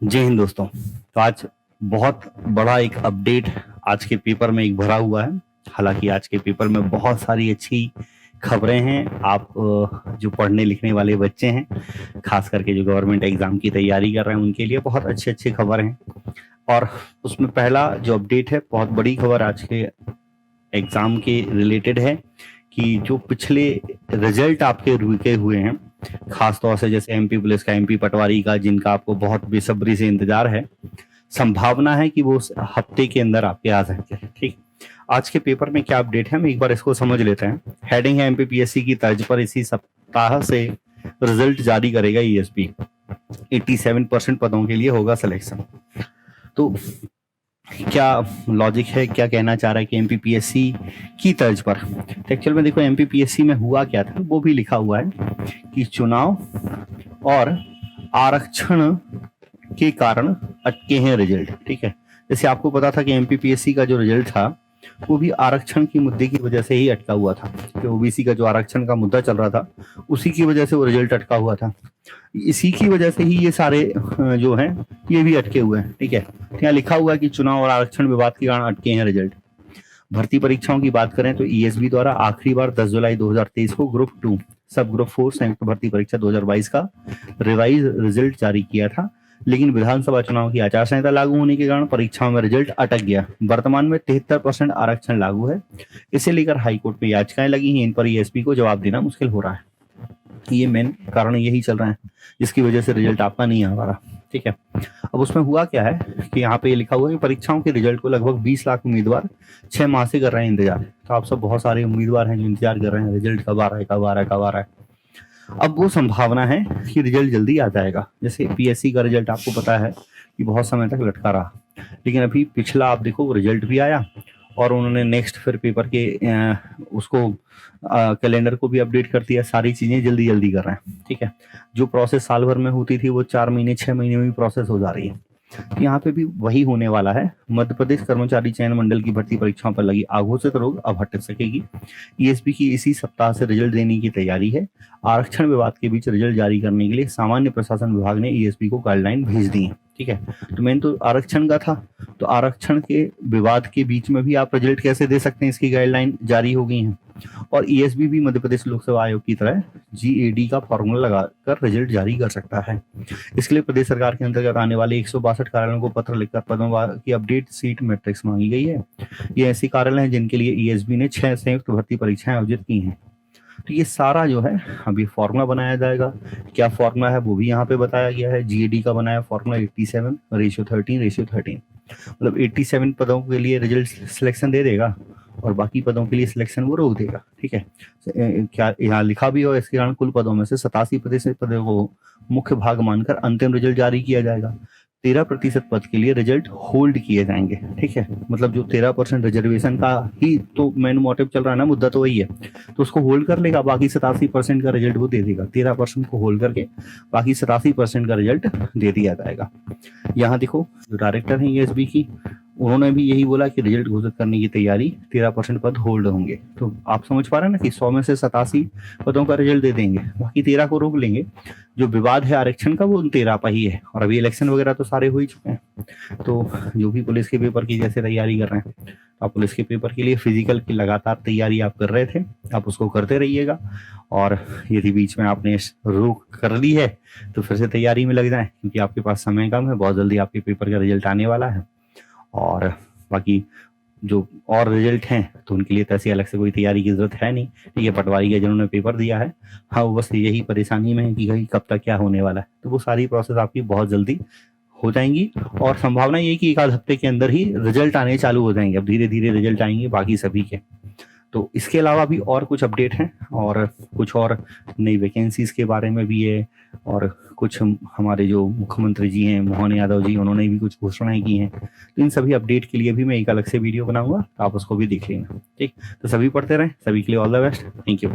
जय हिंद दोस्तों। तो आज बहुत बड़ा एक अपडेट आज के पेपर में एक भरा हुआ है। हालांकि आज के पेपर में बहुत सारी अच्छी खबरें हैं। आप जो पढ़ने लिखने वाले बच्चे हैं, खास करके जो गवर्नमेंट एग्जाम की तैयारी कर रहे हैं, उनके लिए बहुत अच्छी अच्छी खबर हैं। और उसमें पहला जो अपडेट है, बहुत बड़ी खबर आज के एग्जाम के रिलेटेड है कि जो पिछले रिजल्ट आपके रुके हुए हैं, खास तौर से जैसे एमपी पुलिस का, एमपी पटवारी का, जिनका आपको बहुत बेसब्री से इंतजार है, संभावना है कि वो उस हफ्ते के अंदर आपके आ जाएंगे। ठीक, आज के पेपर में क्या अपडेट है, हम एक बार इसको समझ लेते हैं। हेडिंग है एमपीपीएससी की तर्ज पर इसी सप्ताह से रिजल्ट जारी करेगा ईएसपी। 87% पदों के लिए होगा सिलेक्शन। तो क्या लॉजिक है, क्या कहना चाह रहा है कि एमपीपीएससी की तर्ज पर। एक्चुअल में देखो एमपीपीएससी में हुआ क्या था, वो भी लिखा हुआ है कि चुनाव और आरक्षण के कारण अटके हैं रिजल्ट। ठीक है, जैसे आपको पता था कि एमपीपीएससी का जो रिजल्ट था वो भी आरक्षण की मुद्दे की वजह से ही अटका हुआ था, कि ओबीसी का जो आरक्षण का मुद्दा चल रहा था उसी की वजह से वो रिजल्ट अटका हुआ था। इसी की वजह से ही ये सारे जो हैं ये भी अटके हुए हैं। ठीक है, यहाँ लिखा हुआ है कि चुनाव और आरक्षण विवाद के कारण अटके हैं रिजल्ट। भर्ती परीक्षाओं की बात करें तो ईएसबी द्वारा आखिरी बार 10 जुलाई 2023 को ग्रुप 2 सब ग्रुप 4 संयुक्त भर्ती परीक्षा 2022 का रिवाइज रिजल्ट जारी किया था, लेकिन विधानसभा चुनाव की आचार संहिता लागू होने के कारण परीक्षाओं में रिजल्ट अटक गया। वर्तमान में 73% आरक्षण लागू है। इसे लेकर हाईकोर्ट में याचिकाएं लगी हैं। इन पर ईएसपी को जवाब देना मुश्किल हो रहा है। ये मेन कारण यही चल रहा है जिसकी वजह से रिजल्ट आपका नहीं आ पा रहा। ठीक है, अब उसमें हुआ क्या है कि यहाँ पे लिखा हुआ है कि परीक्षाओं के रिजल्ट को लगभग 20 लाख उम्मीदवार 6 माह से कर रहे हैं इंतजार। तो आप सब बहुत सारे उम्मीदवार हैं जो इंतजार कर रहे हैं रिजल्ट कब आ रहा है, कब आ रहा है, कब आ रहा है। अब वो संभावना है कि रिजल्ट जल्दी आ जाएगा। जैसे पीएससी का रिजल्ट आपको पता है कि बहुत समय तक लटका रहा, लेकिन अभी पिछला आप देखो रिजल्ट भी आया और उन्होंने नेक्स्ट फिर पेपर के उसको कैलेंडर को भी अपडेट कर दिया। सारी चीजें जल्दी जल्दी कर रहे हैं। ठीक है, जो प्रोसेस साल भर में होती थी वो 4 महीने 6 महीने में भी प्रोसेस हो जा रही है। यहाँ पे भी वही होने वाला है। मध्य प्रदेश कर्मचारी चयन मंडल की भर्ती परीक्षाओं पर लगी आघोषित रोक अब हट सकेगी। ईएसपी की इसी सप्ताह से रिजल्ट देने की तैयारी है। आरक्षण विवाद के बीच रिजल्ट जारी करने के लिए सामान्य प्रशासन विभाग ने ईएसपी को गाइडलाइन भेज दी है। ठीक है, तो मेन तो आरक्षण का था, तो आरक्षण के विवाद के बीच में भी आप रिजल्ट कैसे दे सकते हैं, इसकी गाइडलाइन जारी हो गई है। और ईएसबी भी मध्य प्रदेश लोक सेवा आयोग की तरह जीएडी का फॉर्मूला लगाकर रिजल्ट जारी कर सकता है। इसके लिए प्रदेश सरकार के अंतर्गत आने वाले 162 कार्यालयों को पत्र लिखकर पदों की अपडेट सीट मैट्रिक्स मांगी गई है। ये ऐसे कार्यालय हैं जिनके लिए ईएसबी ने 6 संयुक्त भर्ती परीक्षाएं आयोजित की हैं। तो ये सारा जो है अभी फॉर्मूला बनाया जाएगा। क्या फॉर्मूला है वो भी यहाँ पे बताया गया है। जीएडी का बनाया फॉर्मूला 87:13:13, मतलब 87 पदों के लिए रिजल्ट सिलेक्शन दे देगा और बाकी पदों के लिए सिलेक्शन वो रोक देगा। ठीक है, क्या यहाँ लिखा भी हो, इसके कारण कुल पदों में से 87% पदों को मुख्य भाग मानकर अंतिम रिजल्ट जारी किया जाएगा। 13% पद के लिए रिजल्ट होल्ड किए जाएंगे। ठीक है, मतलब जो 13% रिजर्वेशन का ही तो मेन मोटिव चल रहा है ना, मुद्दा तो वही है, तो उसको होल्ड कर लेगा। बाकी 87% का रिजल्ट वो दे देगा। 13% को होल्ड करके बाकी 87% का रिजल्ट दे दिया जाएगा। यहाँ देखो जो डायरेक्टर है ईएसबी की, उन्होंने भी यही बोला कि रिजल्ट घोषित करने की तैयारी, 13% पद होल्ड होंगे। तो आप समझ पा रहे हैं ना कि 100 में से 87 पदों का रिजल्ट दे देंगे, बाकी 13 को रोक लेंगे। जो विवाद है आरक्षण का वो उन 13 पर ही है। और अभी इलेक्शन वगैरह तो सारे हो ही चुके हैं। तो जो भी पुलिस के पेपर की जैसे तैयारी कर रहे हैं, आप पुलिस के पेपर के लिए फिजिकल की लगातार तैयारी आप कर रहे थे, आप उसको करते रहिएगा। और यदि बीच में आपने रोक कर ली है तो फिर से तैयारी में लग जाए, क्योंकि आपके पास समय कम है। बहुत जल्दी आपके पेपर का रिजल्ट आने वाला है। और बाकी जो और रिजल्ट हैं तो उनके लिए तो ऐसी अलग से कोई तैयारी की जरूरत है नहीं। ठीक है, पटवारी का जिन्होंने पेपर दिया है, हाँ वो बस यही परेशानी में है कि कहीं कब तक क्या होने वाला है। तो वो सारी प्रोसेस आपकी बहुत जल्दी हो जाएंगी और संभावना ये कि 1 आध हफ्ते के अंदर ही रिजल्ट आने चालू हो जाएंगे। अब धीरे धीरे रिजल्ट आएंगे बाकी सभी के। तो इसके अलावा भी और कुछ अपडेट हैं और कुछ और नई वैकेंसीज के बारे में भी है। और कुछ हमारे जो मुख्यमंत्री जी हैं मोहन यादव जी, उन्होंने भी कुछ घोषणाएं की हैं। तो इन सभी अपडेट के लिए भी मैं एक अलग से वीडियो बनाऊंगा, तो आप उसको भी देख लेना। ठीक, तो सभी पढ़ते रहें। सभी के लिए all the best. Thank you.